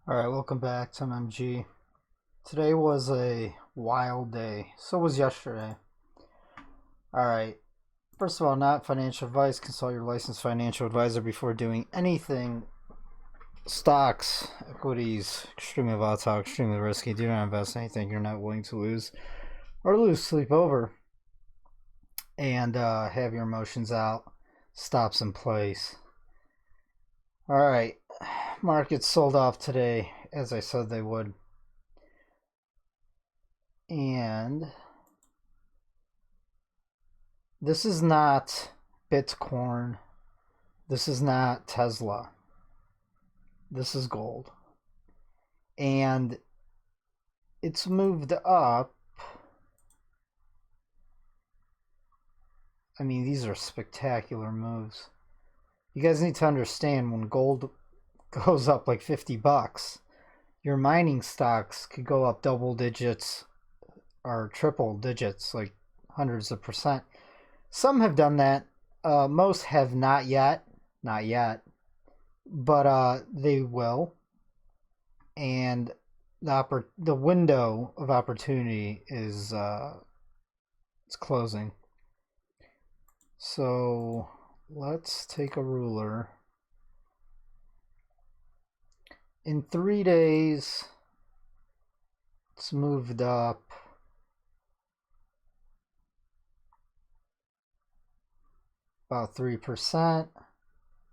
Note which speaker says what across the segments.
Speaker 1: Alright, welcome back to MMG. Today was a wild day. So was yesterday. Alright, first of all, not financial advice. Consult your licensed financial advisor before doing anything. Stocks, equities, extremely volatile, extremely risky. Do not invest in anything you're not willing to lose or lose sleep over. And have your emotions out. Stops in place. Alright, markets sold off today, as I said they would. And this is not Bitcoin. This is not Tesla. This is gold. And it's moved up. I mean, these are spectacular moves. You guys need to understand, when gold goes up like $50, your mining stocks could go up double digits or triple digits, like hundreds of percent. Some have done that. Most have not yet. Not yet. But they will. And the window of opportunity is it's closing. So let's take a ruler. In 3 days, it's moved up about 3%,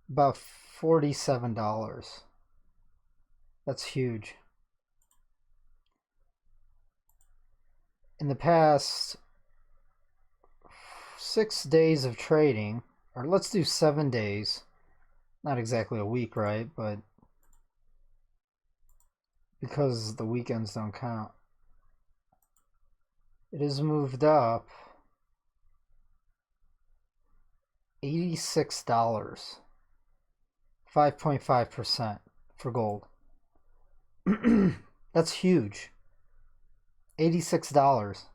Speaker 1: about $47. That's huge. In the past 6 days of trading, or let's do 7 days, not exactly a week, right? But because the weekends don't count, it has moved up $86, 5.5% for gold. That's huge. $86.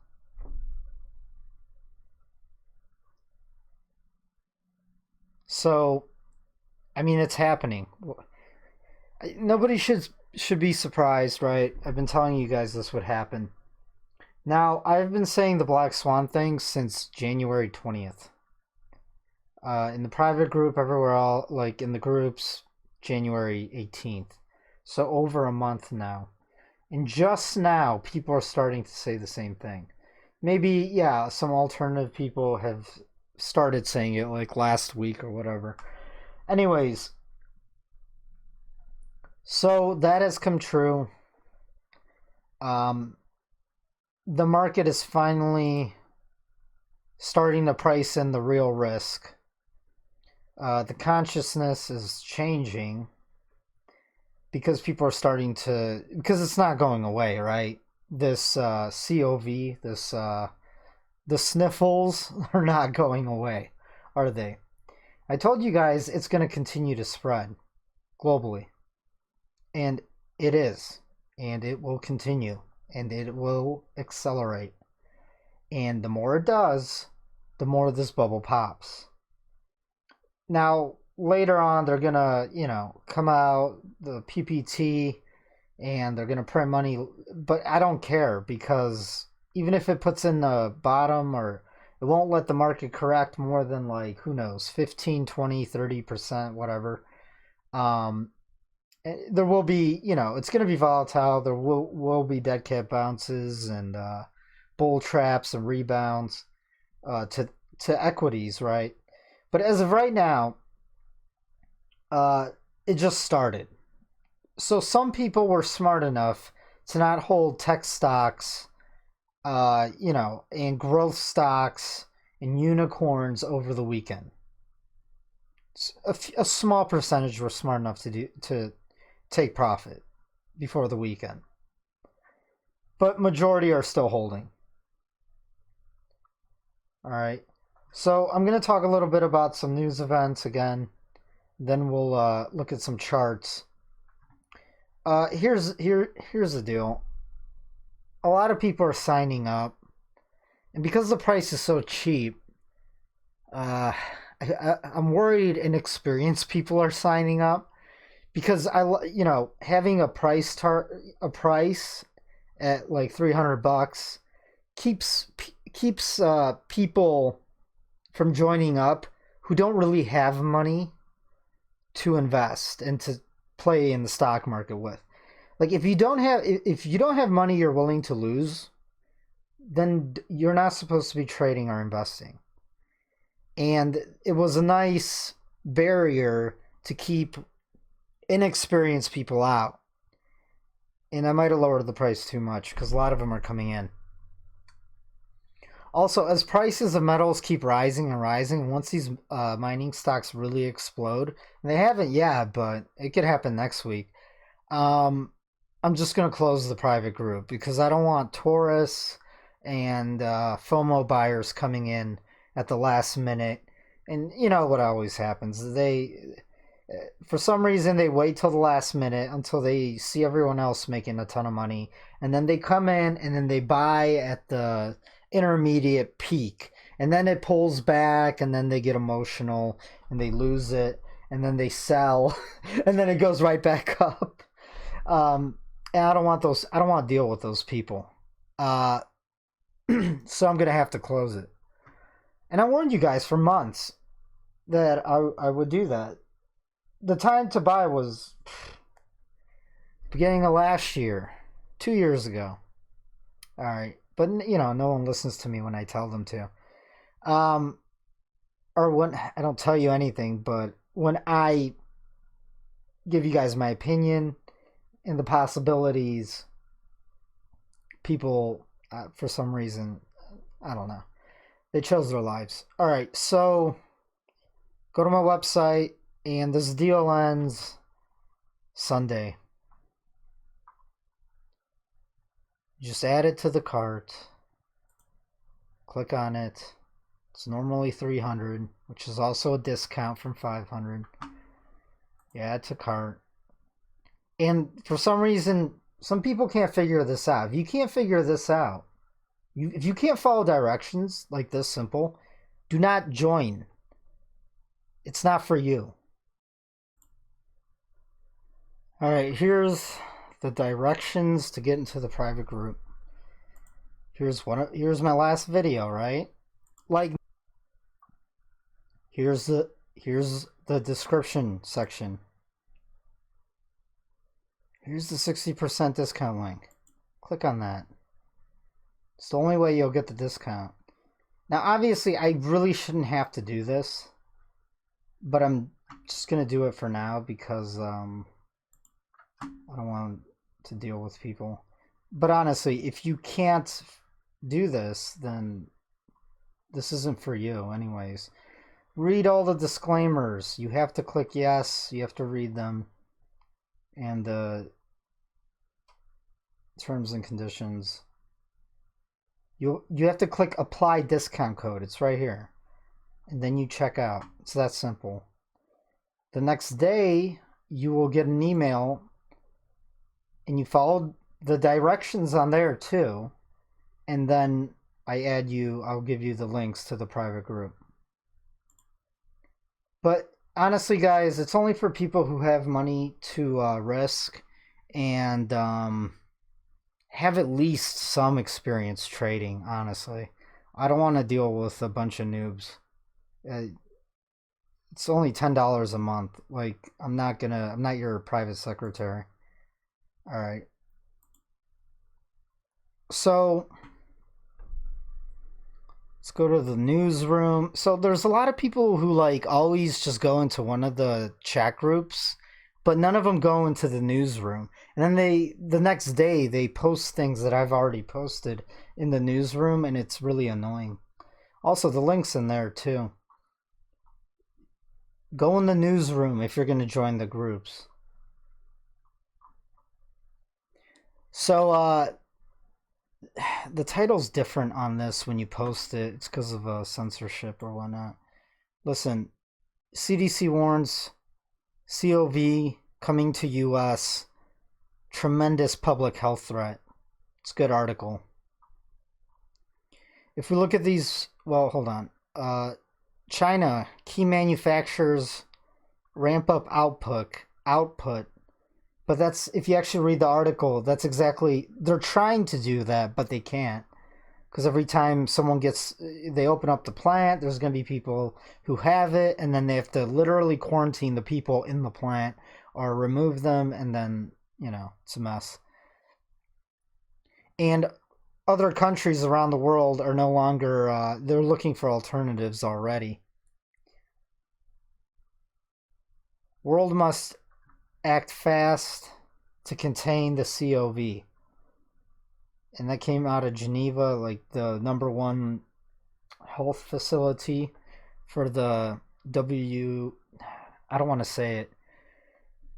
Speaker 1: So, I mean, it's happening. Nobody should be surprised, right? I've been telling you guys this would happen. Now, I've been saying the Black Swan thing since January 20th. In the private group, everywhere else, like in the groups, January 18th. So over a month now. And just now, people are starting to say the same thing. Maybe, yeah, some alternative people have started saying it like last week or whatever. Anyways, so that has come true. The market is finally starting to price in the real risk. The consciousness is changing because people are starting to, because it's not going away, right? This COV, the sniffles are not going away, are they? I told you guys it's going to continue to spread globally. And it is. And it will continue. And it will accelerate. And the more it does, the more this bubble pops. Now, later on, they're going to, come out, the PPT, and they're going to print money. But I don't care, because even if it puts in the bottom, or it won't let the market correct more than, like, who knows, 15, 20, 30%, whatever. There will be, it's going to be volatile. There will be dead cat bounces and bull traps and rebounds to equities, right? But as of right now, it just started. So some people were smart enough to not hold tech stocks, and growth stocks and unicorns over the weekend. A small percentage were smart enough to take profit before the weekend, but majority are still holding. All right, so I'm going to talk a little bit about some news events again. Then we'll look at some charts. Here's the deal. A lot of people are signing up, and because the price is so cheap, I'm worried inexperienced people are signing up, because having a price at like $300 keeps people from joining up who don't really have money to invest and to play in the stock market with. Like if you don't have money you're willing to lose, then you're not supposed to be trading or investing. And it was a nice barrier to keep inexperienced people out. And I might have lowered the price too much because a lot of them are coming in. Also, as prices of metals keep rising and rising, once these mining stocks really explode, and they haven't yet, but it could happen next week, I'm just going to close the private group because I don't want tourists and FOMO buyers coming in at the last minute. And you know what always happens. For some reason, they wait till the last minute until they see everyone else making a ton of money. And then they come in and then they buy at the intermediate peak. And then it pulls back and then they get emotional and they lose it. And then they sell and then it goes right back up. And I don't want to deal with those people. So I'm going to have to close it. And I warned you guys for months that I would do that. The time to buy was beginning of last year, 2 years ago. All right. But, no one listens to me when I tell them to. Or when I don't tell you anything, but when I give you guys my opinion and the possibilities, people, for some reason, I don't know, they chose their lives. All right, so go to my website, and this deal ends Sunday. Just add it to the cart. Click on it. It's normally $300, which is also a discount from $500. You add to cart. And for some reason, some people can't figure this out. If you can't figure this out, if you can't follow directions like this simple, do not join. It's not for you. All right, here's the directions to get into the private group. Here's my last video, right? Like, here's the description section. Here's the 60% discount link. Click on that. It's the only way you'll get the discount. Now, obviously, I really shouldn't have to do this, but I'm just going to do it for now because I don't want to deal with people. But honestly, if you can't do this, then this isn't for you anyways. Read all the disclaimers. You have to click yes. You have to read them. And the terms and conditions. You have to click apply discount code. It's right here. And then you check out. It's that simple. The next day, you will get an email and you follow the directions on there too. And then I'll give you the links to the private group. But honestly, guys, it's only for people who have money to risk and have at least some experience trading, honestly. I don't want to deal with a bunch of noobs. It's only $10 a month. Like, I'm not your private secretary. All right. So let's go to the newsroom. So there's a lot of people who like always just go into one of the chat groups, but none of them go into the newsroom. And then the next day they post things that I've already posted in the newsroom, and it's really annoying. Also, the link's in there too. Go in the newsroom if you're going to join the groups. So the title's different on this when you post it. It's because of censorship or whatnot. Listen, CDC warns COV coming to US, tremendous public health threat. It's a good article. If we look at these, well, hold on. China, key manufacturers ramp up output. But that's, if you actually read the article, that's exactly, they're trying to do that, but they can't. Because every time they open up the plant, there's going to be people who have it, and then they have to literally quarantine the people in the plant or remove them, and then, it's a mess. And other countries around the world are no longer, they're looking for alternatives already. World must act fast to contain the COV. And that came out of Geneva, like the number one health facility for the I don't want to say it,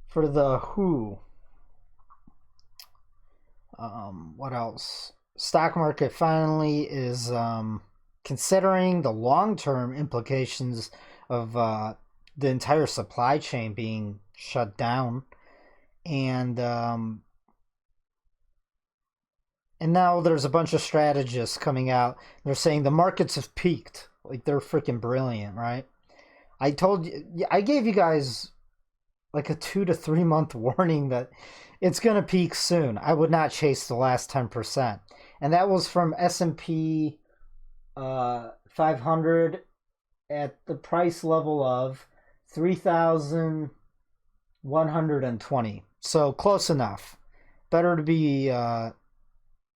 Speaker 1: for the WHO. What else? Stock market finally is considering the long-term implications of the entire supply chain being shut down, and now there's a bunch of strategists coming out. They're saying the markets have peaked. Like, they're freaking brilliant, right? I gave you guys like a 2 to 3 month warning that it's gonna peak soon. I would not chase the last 10%, and that was from S&P 500 at the price level of 3,120. So close enough. Better to be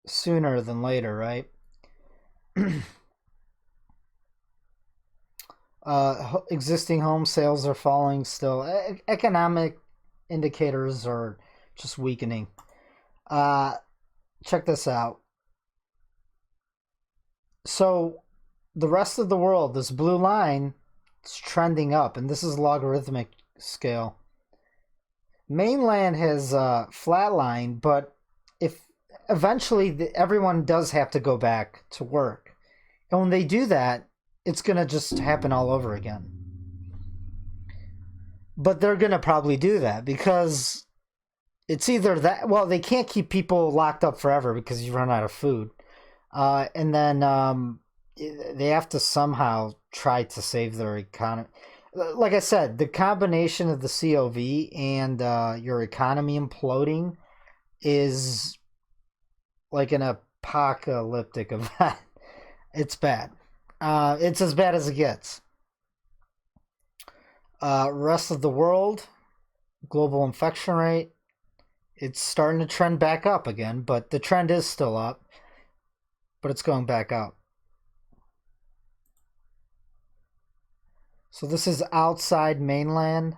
Speaker 1: sooner than later, right? Existing home sales are falling still. Economic indicators are just weakening. Check this out. So the rest of the world, this blue line, it's trending up, and this is logarithmic scale. Mainland has flatlined, but if eventually everyone does have to go back to work, and when they do that, it's gonna just happen all over again. But they're gonna probably do that because it's either that, well, they can't keep people locked up forever because you run out of food, and then they have to somehow try to save their economy. Like I said, the combination of the COV and your economy imploding is like an apocalyptic event. It's bad. It's as bad as it gets. Rest of the world, global infection rate, it's starting to trend back up again, but the trend is still up, but it's going back up. So this is outside mainland.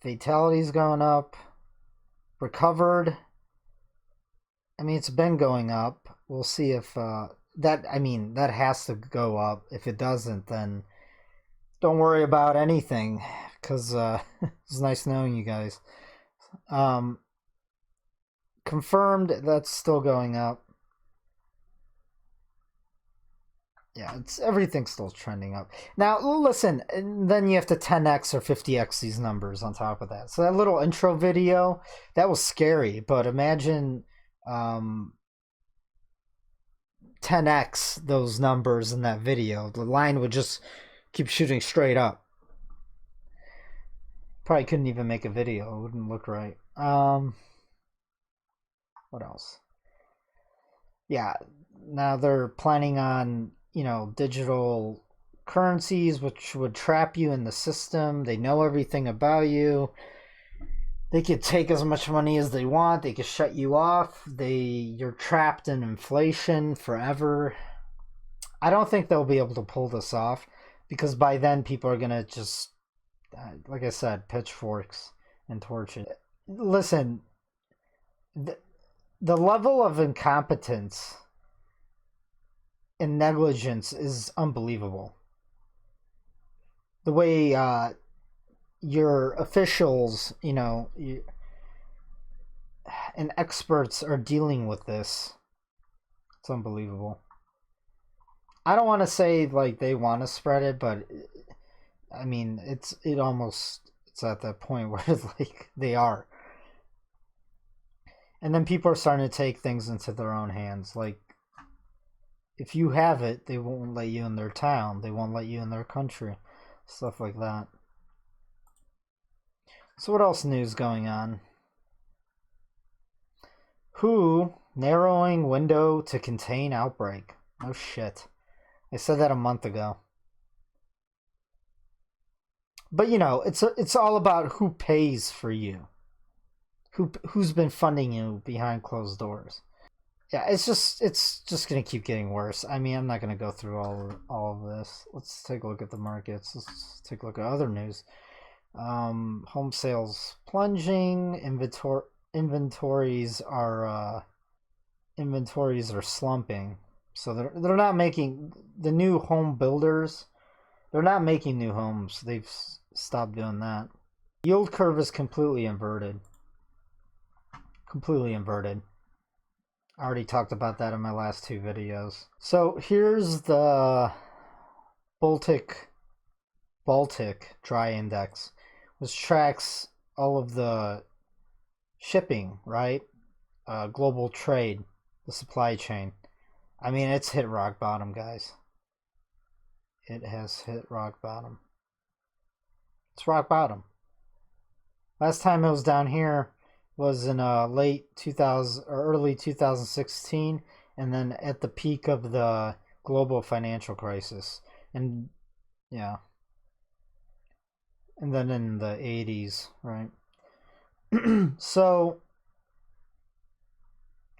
Speaker 1: Fatalities going up. Recovered. I mean, it's been going up. We'll see if that has to go up. If it doesn't, then don't worry about anything, because it's nice knowing you guys. Confirmed, that's still going up. Yeah, everything's still trending up. Now, listen, and then you have to 10x or 50x these numbers on top of that. So that little intro video, that was scary, but imagine 10x those numbers in that video. The line would just keep shooting straight up. Probably couldn't even make a video. It wouldn't look right. What else? Yeah, now they're planning on, digital currencies, which would trap you in the system. They know everything about you. They could take as much money as they want. They could shut you off. You're trapped in inflation forever. I don't think they'll be able to pull this off because by then people are going to just, like I said, pitchforks and torches. Listen, the level of incompetence and negligence is unbelievable. The way your officials, and experts are dealing with this, it's unbelievable. I don't want to say like they want to spread it, but I mean it's at that point where like they are. And then people are starting to take things into their own hands. Like, if you have it, they won't let you in their town. They won't let you in their country. Stuff like that. So what else news going on? WHO narrowing window to contain outbreak. Oh shit. I said that a month ago. But it's all about who pays for you. Who's been funding you behind closed doors. Yeah, it's just gonna keep getting worse. I mean, I'm not gonna go through all of this. Let's take a look at the markets. Let's take a look at other news. Home sales plunging. Inventories are slumping. So they're not making the new home builders. They're not making new homes. They've stopped doing that. Yield curve is completely inverted. Completely inverted. I already talked about that in my last two videos. So here's the Baltic Dry Index, which tracks all of the shipping, right? Global trade, the supply chain. I mean, it's hit rock bottom, guys. It has hit rock bottom. It's rock bottom. Last time it was down here was in late 2000 or early 2016, and then at the peak of the global financial crisis, and yeah, and then in the 80s, right? So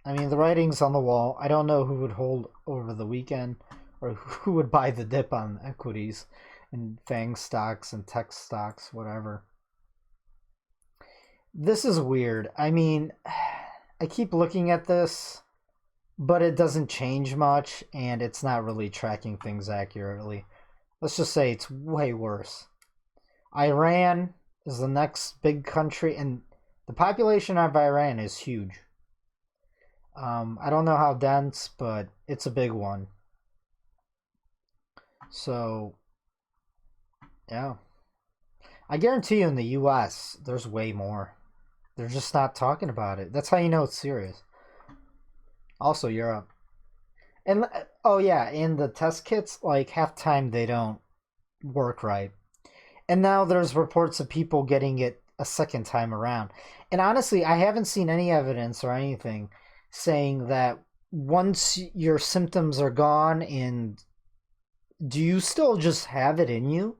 Speaker 1: I mean, the writing's on the wall. I don't know who would hold over the weekend or who would buy the dip on equities and FANG stocks and tech stocks, whatever. This is weird. I mean, I keep looking at this, but it doesn't change much, and it's not really tracking things accurately. Let's just say it's way worse. Iran is the next big country, and the population of Iran is huge. I don't know how dense, but it's a big one. So, yeah. I guarantee you in the US, there's way more. They're just not talking about it. That's how you know it's serious. Also, Europe. And, oh yeah, in the test kits, like half time they don't work right. And now there's reports of people getting it a second time around. And honestly, I haven't seen any evidence or anything saying that once your symptoms are gone, and do you still just have it in you?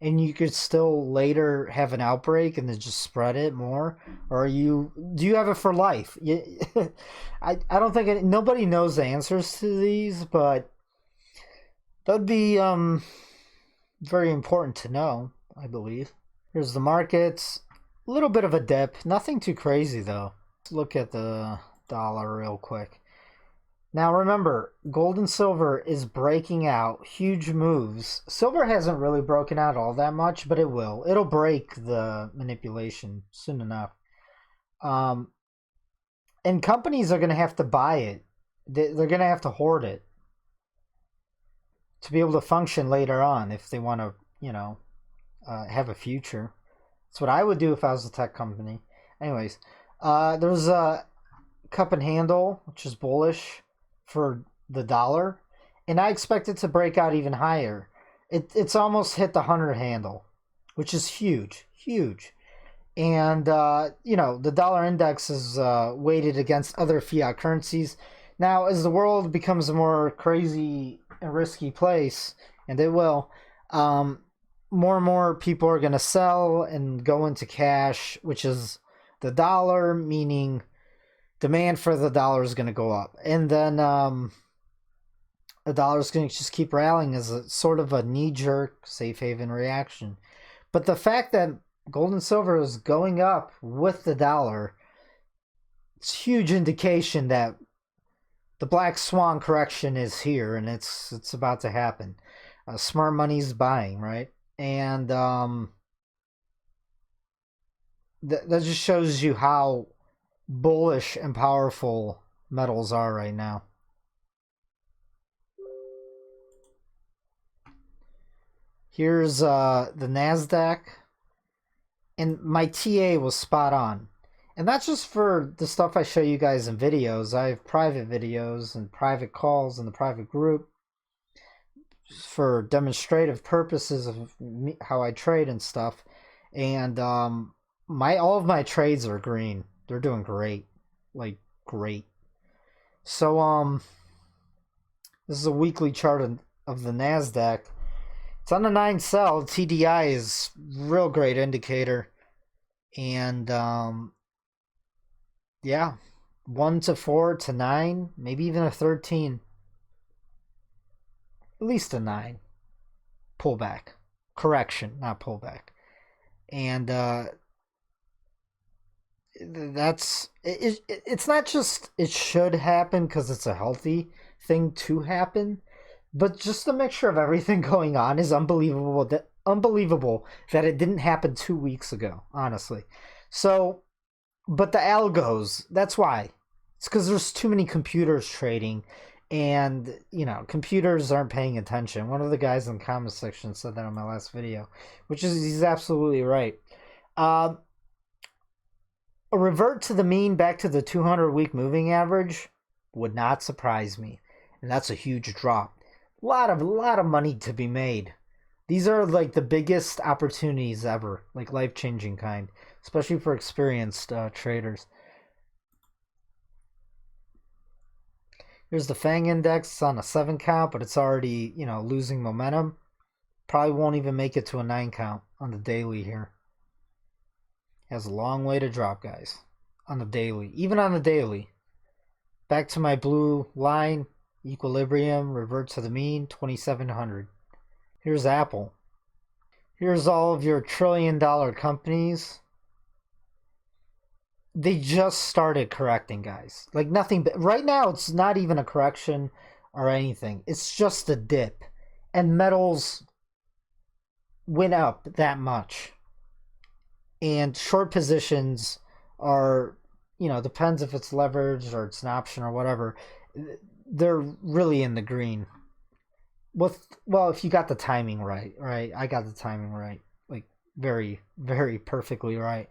Speaker 1: And you could still later have an outbreak and then just spread it more, or do you have it for life? I don't think nobody knows the answers to these, but that'd be very important to know, I believe. Here's the markets. A little bit of a dip, nothing too crazy though. Let's look at the dollar real quick. Now remember, gold and silver is breaking out huge moves. Silver hasn't really broken out all that much, but it will. It'll break the manipulation soon enough. And companies are going to have to buy it. They're going to have to hoard it to be able to function later on if they want to, have a future. That's what I would do if I was a tech company. Anyways, there's a cup and handle, which is bullish for the dollar, and I expect it to break out even higher. It's almost hit the 100 handle, which is huge. And the dollar index is weighted against other fiat currencies. Now, as the world becomes a more crazy and risky place, and it will. More and more people are going to sell and go into cash, which is the dollar, meaning demand for the dollar is going to go up. And then the dollar is going to just keep rallying as a sort of a knee-jerk safe haven reaction. But the fact that gold and silver is going up with the dollar, it's a huge indication that the black swan correction is here, and it's about to happen. Smart money's buying, right? And that just shows you how bullish and powerful metals are right now. Here's the NASDAQ. And my TA was spot on. And that's just for the stuff I show you guys in videos. I have private videos and private calls in the private group for demonstrative purposes of how I trade and stuff. And all of my trades are green. They're doing great. Like, great. So, this is a weekly chart of the NASDAQ. It's on the 9 sell. TDI is real great indicator. And, yeah, 1 to 4 to 9, maybe even a 13. At least a 9. Pullback. Correction, not pullback. And that's it's not just it should happen because it's a healthy thing to happen, but just the mixture of everything going on is unbelievable that it didn't happen 2 weeks ago, honestly. So, but the algos, that's why. It's because there's too many computers trading, and, you know, computers aren't paying attention. One of the guys in the comment section said that on my last video, which is, he's absolutely right. A revert to the mean back to the 200-week moving average would not surprise me. And that's a huge drop. A lot of money to be made. These are like the biggest opportunities ever, like life-changing kind, especially for experienced traders. Here's the FANG index. It's on a 7 count, but it's already, you know, losing momentum. Probably won't even make it to a 9 count on the daily here. Has a long way to drop, guys, on the daily. Even on the daily. Back to my blue line, equilibrium, revert to the mean, 2,700. Here's Apple. Here's all of your trillion-dollar companies. They just started correcting, guys. Like nothing, but right now it's not even a correction or anything. It's just a dip. And metals went up that much. And short positions are, you know, depends if it's leveraged or it's an option or whatever. They're really in the green. Well, if you got the timing right? I got the timing right. Like, very, very perfectly right.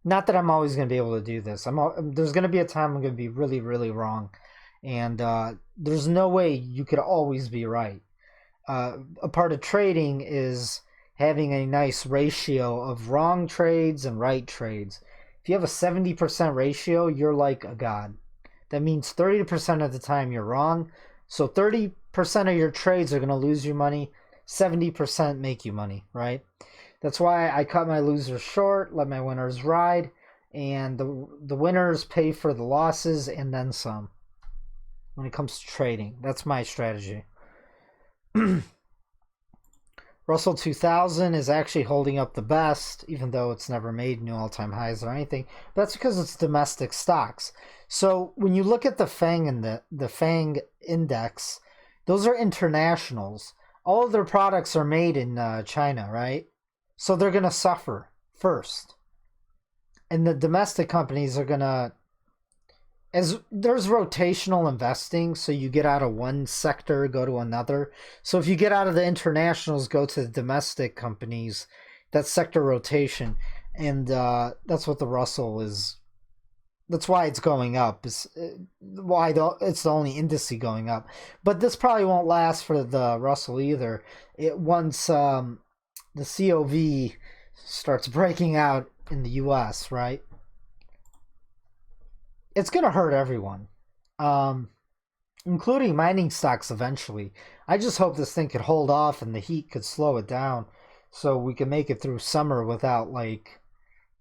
Speaker 1: Not that I'm always going to be able to do this. There's going to be a time I'm going to be really, really wrong. And there's no way you could always be right. A part of trading is having a nice ratio of wrong trades and right trades. If you have a 70% ratio, you're like a god. That means 30% of the time you're wrong. So 30% of your trades are going to lose you money. 70% make you money, right? That's why I cut my losers short, let my winners ride, and the winners pay for the losses and then some. When it comes to trading, that's my strategy. Russell 2000 is actually holding up the best, even though it's never made new all-time highs or anything. That's because it's domestic stocks. So when you look at the FANG and the FANG index, those are internationals. All of their products are made in China, right? So they're going to suffer first. And the domestic companies are going to, as there's rotational investing, so you get out of one sector, go to another. So if you get out of the internationals, go to the domestic companies, that's sector rotation. And that's what the Russell is. That's why it's going up. It's the only index going up. But this probably won't last for the Russell either. Once the COV starts breaking out in the US, right? It's going to hurt everyone. including mining stocks eventually. I just hope this thing could hold off and the heat could slow it down so we can make it through summer without, like,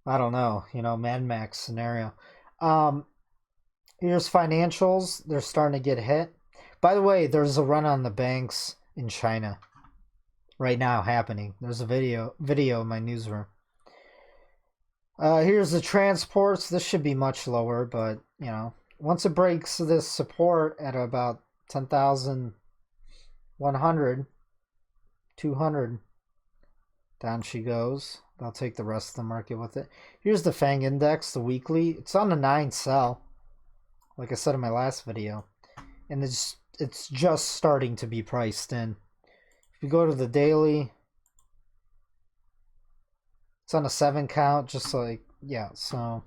Speaker 1: I don't know, Mad Max scenario. Um, Here's financials. They're starting to get hit. By the way, there's a run on the banks in China right now happening. There's a video in my newsroom. Here's the transports. This should be much lower, but once it breaks this support at about 10,100, 200, down she goes. I'll take the rest of the market with it. Here's the FANG index, the weekly. It's on a 9 sell, like I said in my last video, and it's just starting to be priced in. If you go to the daily, it's on a 7 count, just like, yeah, so.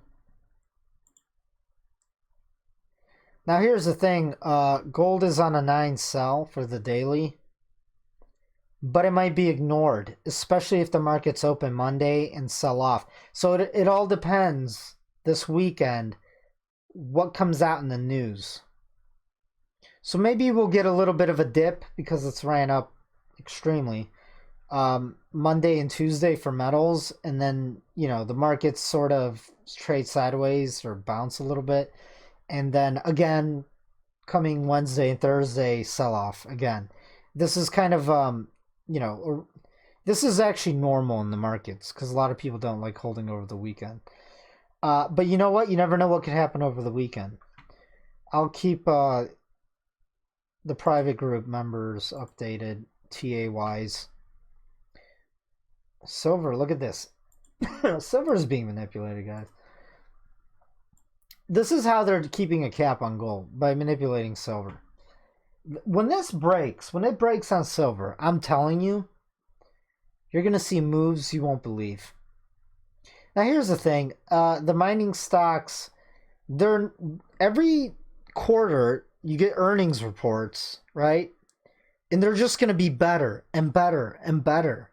Speaker 1: Now here's the thing, gold is on a 9 sell for the daily, but it might be ignored, especially if the markets open Monday and sell off. So it all depends this weekend what comes out in the news. So maybe we'll get a little bit of a dip because it's ran up extremely. Monday and Tuesday for metals, and then the markets sort of trade sideways or bounce a little bit, and then again coming Wednesday and Thursday sell off again. This is kind of this is actually normal in the markets because a lot of people don't like holding over the weekend. But you know what? You never know what could happen over the weekend. I'll keep the private group members updated TA-wise. Silver, look at this. Silver is being manipulated, guys. This is how they're keeping a cap on gold, by manipulating silver. When it breaks on silver, I'm telling you, you're going to see moves you won't believe. Now, here's the thing. The mining stocks, they're every quarter, you get earnings reports, right? And they're just going to be better and better and better.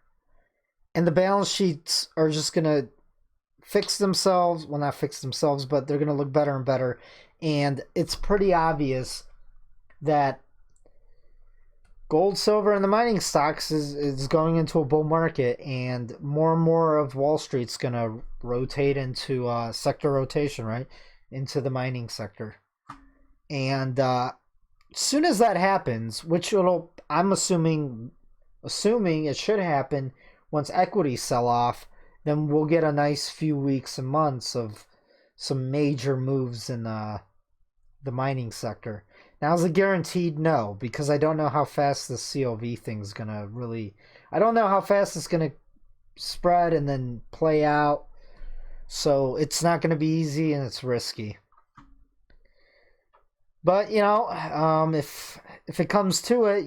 Speaker 1: And the balance sheets are just going to fix themselves. Well, not fix themselves, but they're going to look better and better. And it's pretty obvious that gold, silver, and the mining stocks is going into a bull market, and more of Wall Street's going to rotate into sector rotation, right? Into the mining sector. And as soon as that happens, which I'm assuming it should happen once equities sell off, then we'll get a nice few weeks and months of some major moves in the mining sector. Now, is it guaranteed? No, because I don't know how fast this COV thing's going to really... I don't know how fast it's going to spread and then play out. So it's not going to be easy and it's risky. But, if it comes to it,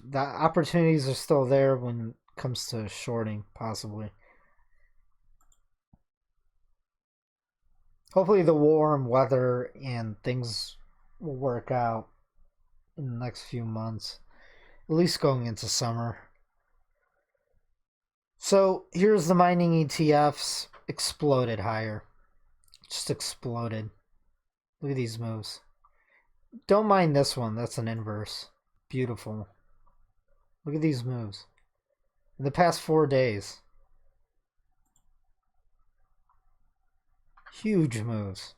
Speaker 1: the opportunities are still there when it comes to shorting, possibly. Hopefully the warm weather and things will work out in the next few months, at least going into summer. So here's the mining ETFs, exploded higher. Just exploded. Look at these moves. Don't mind this one, that's an inverse. Beautiful. Look at these moves. In the past 4 days. Huge moves.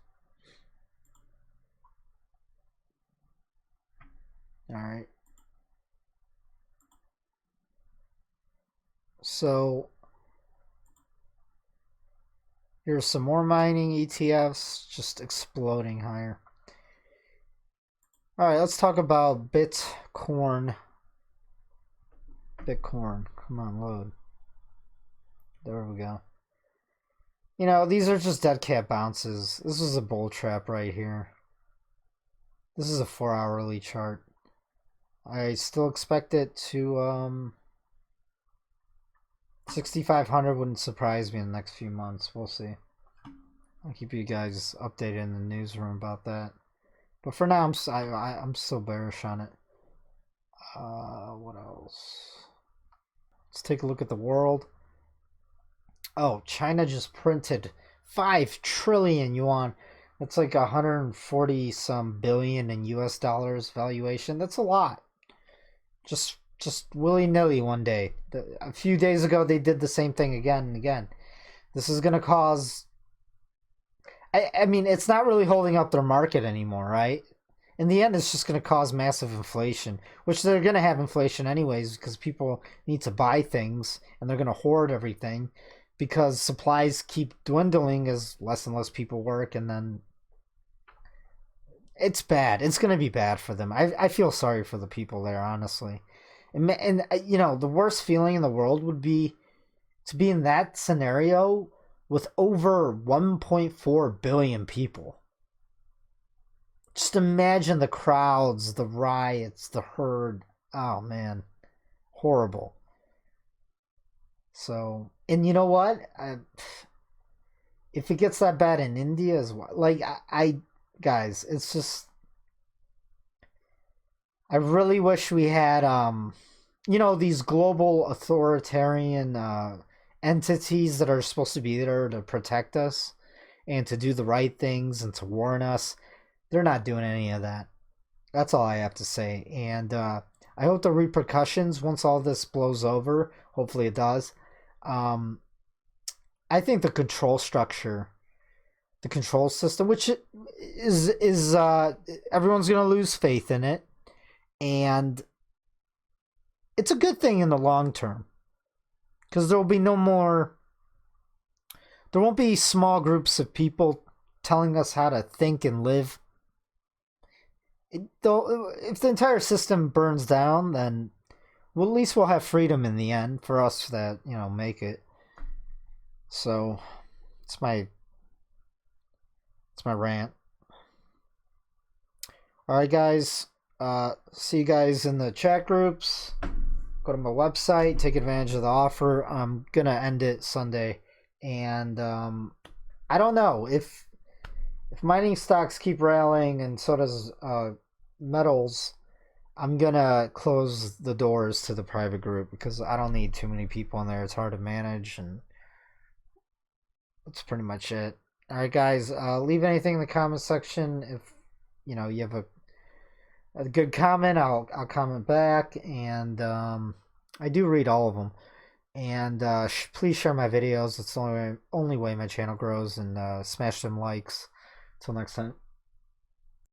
Speaker 1: Alright. So here's some more mining ETFs just exploding higher. Alright, let's talk about Bitcoin. Come on, load. There we go. These are just dead cat bounces. This is a bull trap right here. This is a 4-hourly chart. I still expect it to 6,500 wouldn't surprise me in the next few months. We'll see. I'll keep you guys updated in the newsroom about that. But for now, I'm still bearish on it. What else? Let's take a look at the world. Oh, China just printed 5 trillion yuan. That's like 140 some billion in US dollars valuation. That's a lot. Just willy-nilly one day. A few days ago they did the same thing again and again. This is going to cause I mean, it's not really holding up their market anymore, right? In the end, it's just going to cause massive inflation, which they're going to have inflation anyways because people need to buy things and they're going to hoard everything because supplies keep dwindling as less and less people work, and then it's bad. It's going to be bad for them. I feel sorry for the people there, honestly. And you know, the worst feeling in the world would be to be in that scenario with over 1.4 billion people. Just imagine the crowds, the riots, the herd. Oh man, horrible. So, and you know what? If it gets that bad in India as well, like guys, it's just I really wish we had you know, these global authoritarian entities that are supposed to be there to protect us and to do the right things and to warn us. They're not doing any of that. That's all I have to say. And I hope the repercussions, once all this blows over, hopefully it does. Um, I think the control structure, the control system, which is everyone's gonna lose faith in it, and it's a good thing in the long term because there will be no more. There won't be small groups of people telling us how to think and live. Though, if the entire system burns down, then well, at least we'll have freedom in the end for us that make it. So it's my rant. All right, guys. See you guys in the chat groups. Go to my website, take advantage of the offer. I'm gonna end it Sunday, and I don't know if mining stocks keep rallying and so does metals. I'm gonna close the doors to the private group because I don't need too many people in there. It's hard to manage, and that's pretty much it. All right, guys. Leave anything in the comment section if you have a good comment. I'll comment back, and I do read all of them. And please share my videos. It's the only way my channel grows. And smash them likes. Till next time.